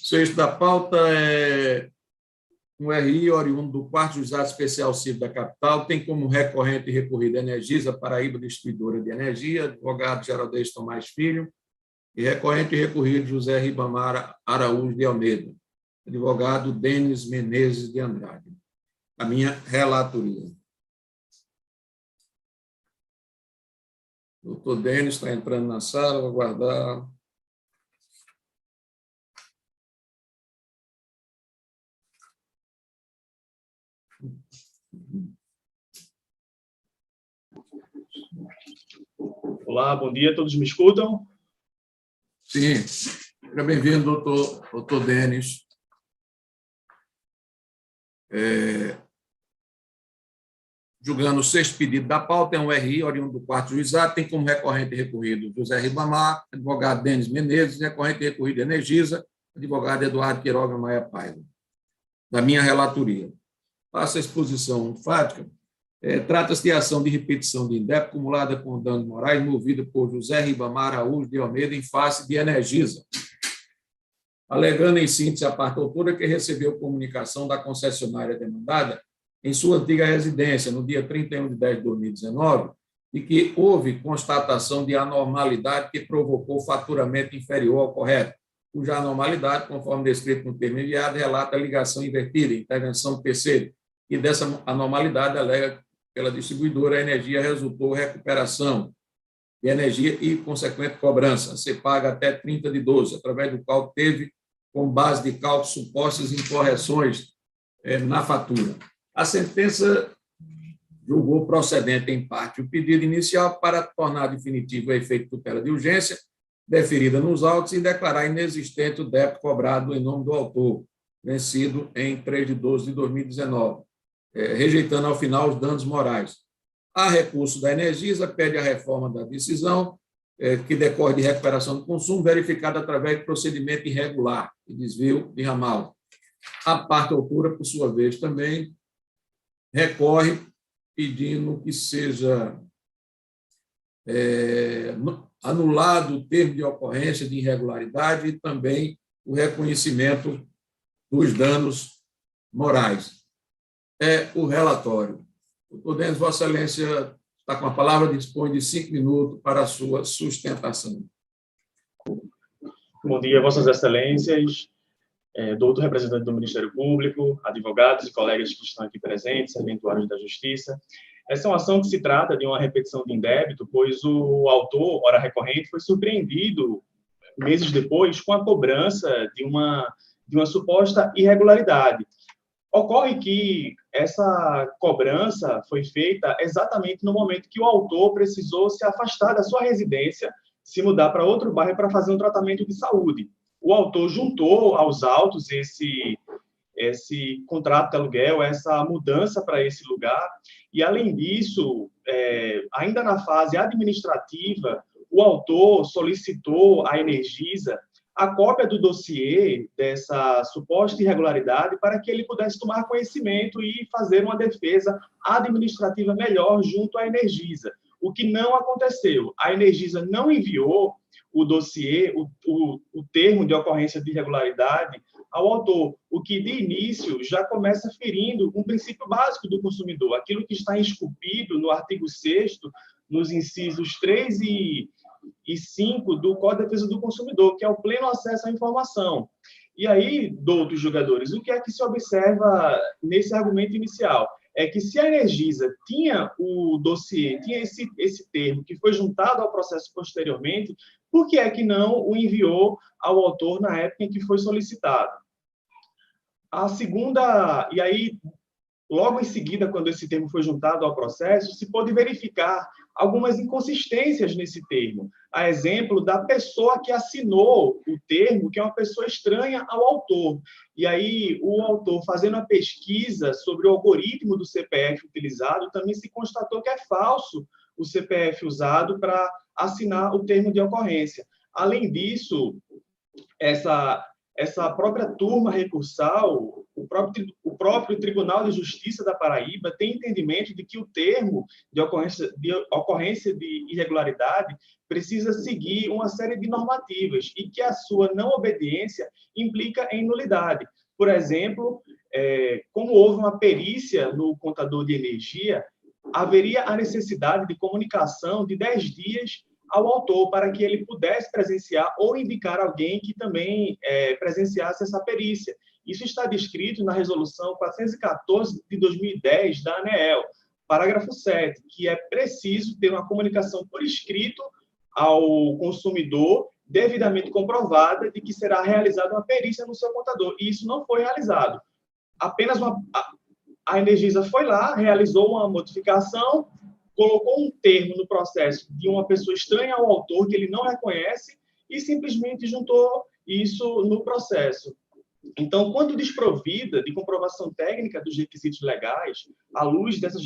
sexto da pauta é um RI oriundo do 4º Juizado Especial Civil da Capital, tem como recorrente e recorrido Energisa Paraíba Distribuidora de Energia, advogado Geraldez Tomás Filho, e recorrente e recorrido José Ribamar Araújo de Almeida, advogado Denis Menezes de Andrade. A minha relatoria. Doutor Denis está entrando na sala, vou aguardar. Olá, bom dia, todos me escutam? Sim, seja bem-vindo, doutor Denis. Julgando o sexto pedido da pauta, é um RI oriundo do 4º Juizado, tem como recorrente e recorrido José Ribamar, advogado Denis Menezes, recorrente e recorrido Energisa, advogado Eduardo Queiroga Maia Paiva. Da minha relatoria. Faço a exposição fática. Trata-se de ação de repetição de indébito acumulada com danos morais movida por José Ribamar Araújo de Almeida em face de Energisa, alegando em síntese a parte autora que recebeu comunicação da concessionária demandada em sua antiga residência no dia 31/10/2019 e que houve constatação de anormalidade que provocou faturamento inferior ao correto, cuja anormalidade, conforme descrito no termo enviado, relata a ligação invertida, intervenção de terceiro, e dessa anormalidade alega pela distribuidora a energia resultou recuperação de energia e consequente cobrança, a ser paga até 30/12, através do qual teve como base de cálculo supostas incorreções na fatura. A sentença julgou procedente em parte o pedido inicial para tornar definitivo o efeito de tutela de urgência deferida nos autos e declarar inexistente o débito cobrado em nome do autor, vencido em 3/12/2019, rejeitando ao final os danos morais. A recurso da Energisa pede a reforma da decisão, que decorre de recuperação do consumo, verificada através de procedimento irregular e desvio de ramal. A parte autora, por sua vez, também recorre pedindo que seja anulado o termo de ocorrência de irregularidade e também o reconhecimento dos danos morais. O relatório. Doutor Denis, Vossa Excelência está com a palavra, dispõe de 5 minutos para a sua sustentação. Bom dia, Vossas Excelências, doutor representante do Ministério Público, advogados e colegas que estão aqui presentes, serventuários da Justiça. Essa é uma ação que se trata de uma repetição de indébito, pois o autor, ora recorrente, foi surpreendido meses depois com a cobrança de uma suposta irregularidade. Ocorre que essa cobrança foi feita exatamente no momento que o autor precisou se afastar da sua residência, se mudar para outro bairro para fazer um tratamento de saúde. O autor juntou aos autos esse contrato de aluguel, essa mudança para esse lugar, e, além disso, ainda na fase administrativa, o autor solicitou à Energisa a cópia do dossiê dessa suposta irregularidade para que ele pudesse tomar conhecimento e fazer uma defesa administrativa melhor junto à Energisa, o que não aconteceu. A Energisa não enviou o dossiê, o termo de ocorrência de irregularidade ao autor, o que, de início, já começa ferindo um princípio básico do consumidor, aquilo que está esculpido no artigo 6º, nos incisos 3 e 5 do Código de Defesa do Consumidor, que é o pleno acesso à informação. E aí, doutos julgadores, o que é que se observa nesse argumento inicial? É que se a Energisa tinha o dossiê, tinha esse termo que foi juntado ao processo posteriormente, por que é que não o enviou ao autor na época em que foi solicitado? A segunda, e aí, logo em seguida, quando esse termo foi juntado ao processo, se pôde verificar algumas inconsistências nesse termo. A exemplo da pessoa que assinou o termo, que é uma pessoa estranha ao autor. E aí, o autor, fazendo a pesquisa sobre o algoritmo do CPF utilizado, também se constatou que é falso o CPF usado para assinar o termo de ocorrência. Além disso, essa própria turma recursal, o próprio Tribunal de Justiça da Paraíba tem entendimento de que o termo de ocorrência de irregularidade precisa seguir uma série de normativas e que a sua não obediência implica em nulidade. Por exemplo, como houve uma perícia no contador de energia, haveria a necessidade de comunicação de 10 dias ao autor para que ele pudesse presenciar ou indicar alguém que também presenciasse essa perícia. Isso está descrito na Resolução 414 de 2010 da ANEEL, parágrafo 7, que é preciso ter uma comunicação por escrito ao consumidor devidamente comprovada de que será realizada uma perícia no seu contador. E isso não foi realizado. Apenas a Energisa foi lá, realizou uma modificação, colocou um termo no processo de uma pessoa estranha ao autor, que ele não reconhece, e simplesmente juntou isso no processo. Então, quando desprovida de comprovação técnica dos requisitos legais, à luz dessas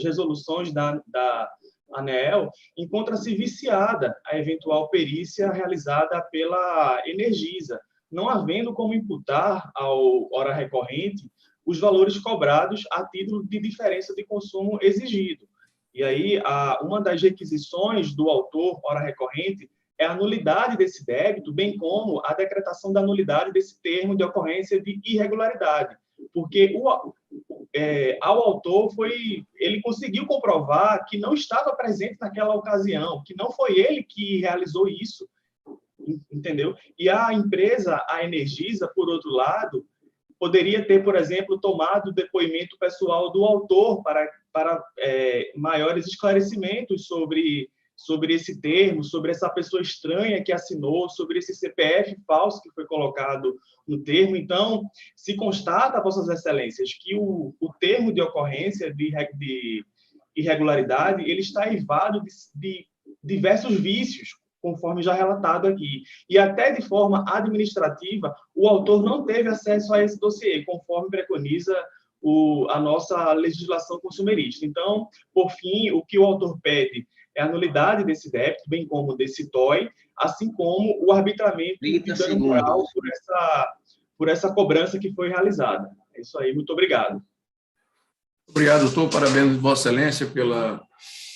resoluções da ANEEL, encontra-se viciada a eventual perícia realizada pela Energisa, não havendo como imputar ao hora recorrente os valores cobrados a título de diferença de consumo exigido. E aí, uma das requisições do autor hora recorrente é a nulidade desse débito, bem como a decretação da nulidade desse termo de ocorrência de irregularidade, porque ao autor ele conseguiu comprovar que não estava presente naquela ocasião, que não foi ele que realizou isso, entendeu? E a empresa, a Energisa, por outro lado, poderia ter, por exemplo, tomado o depoimento pessoal do autor para maiores esclarecimentos sobre esse termo, sobre essa pessoa estranha que assinou, sobre esse CPF falso que foi colocado no termo. Então, se constata, Vossas Excelências, que o termo de ocorrência de irregularidade ele está eivado de diversos vícios, conforme já relatado aqui. E até de forma administrativa, o autor não teve acesso a esse dossiê, conforme preconiza a nossa legislação consumerista. Então, por fim, o que o autor pede é a nulidade desse débito, bem como desse TOI, assim como o arbitramento de dano moral por essa cobrança que foi realizada. É isso aí, muito obrigado. Obrigado, doutor. Parabéns, Vossa Excelência, pela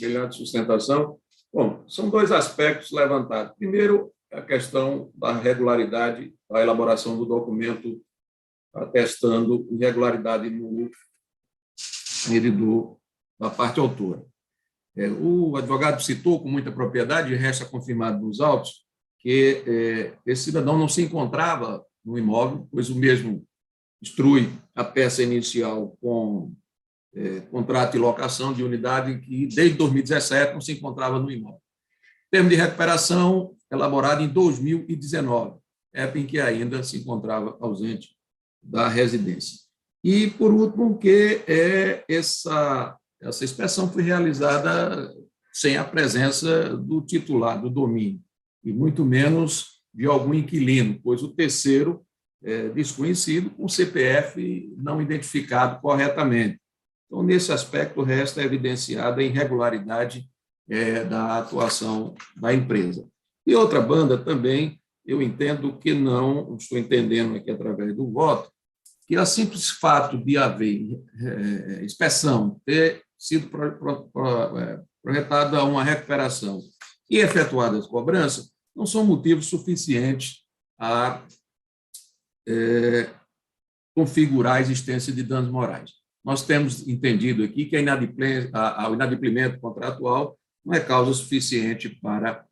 brilhante sustentação. Bom, são dois aspectos levantados. Primeiro, a questão da regularidade, a elaboração do documento atestando irregularidade no merecedor da parte autora. O advogado citou com muita propriedade, e resta confirmado nos autos, que esse cidadão não se encontrava no imóvel, pois o mesmo instrui a peça inicial com contrato de locação de unidade que, desde 2017, não se encontrava no imóvel. Termo de recuperação elaborado em 2019, época em que ainda se encontrava ausente da residência. E, por último, que essa inspeção foi realizada sem a presença do titular do domínio, e muito menos de algum inquilino, pois o terceiro é desconhecido, com CPF não identificado corretamente. Então, nesse aspecto, resta evidenciada a irregularidade da atuação da empresa. E outra banda também, eu entendo que não, estou entendendo aqui através do voto, que o simples fato de haver inspeção, ter sido projetada uma recuperação e efetuada as cobranças, não são motivos suficientes a configurar a existência de danos morais. Nós temos entendido aqui que o inadimplemento contratual não é causa suficiente para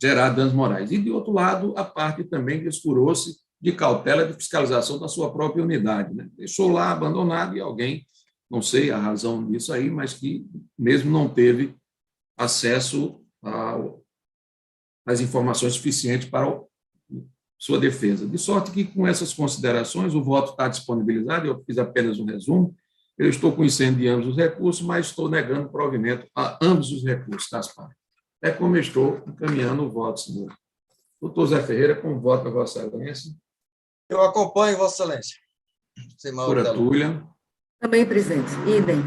gerar danos morais. E, de outro lado, a parte também descurou-se de cautela de fiscalização da sua própria unidade, né? Deixou lá abandonado e alguém, não sei a razão disso aí, mas que mesmo não teve acesso às informações suficientes para sua defesa. De sorte que, com essas considerações, o voto está disponibilizado, eu fiz apenas um resumo, eu estou conhecendo de ambos os recursos, mas estou negando provimento a ambos os recursos das partes. É como eu estou encaminhando o voto, senhor. Doutor Zé Ferreira, com o voto da Vossa Excelência. Eu acompanho, Vossa Excelência. Doutora Túlia. Também, presidente. Idem.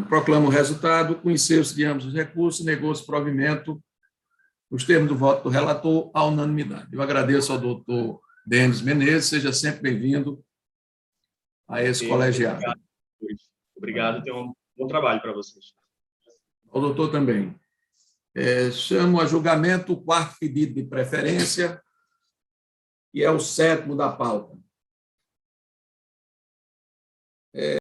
Proclamo o resultado. Conheceu-se de ambos os recursos, negou-se provimento, os termos do voto do relator, à unanimidade. Eu agradeço ao doutor Denis Menezes, seja sempre bem-vindo a esse colegiado. Obrigado, tenham um bom trabalho para vocês. O doutor também. Chamo a julgamento o quarto pedido de preferência, que é o 7º da pauta.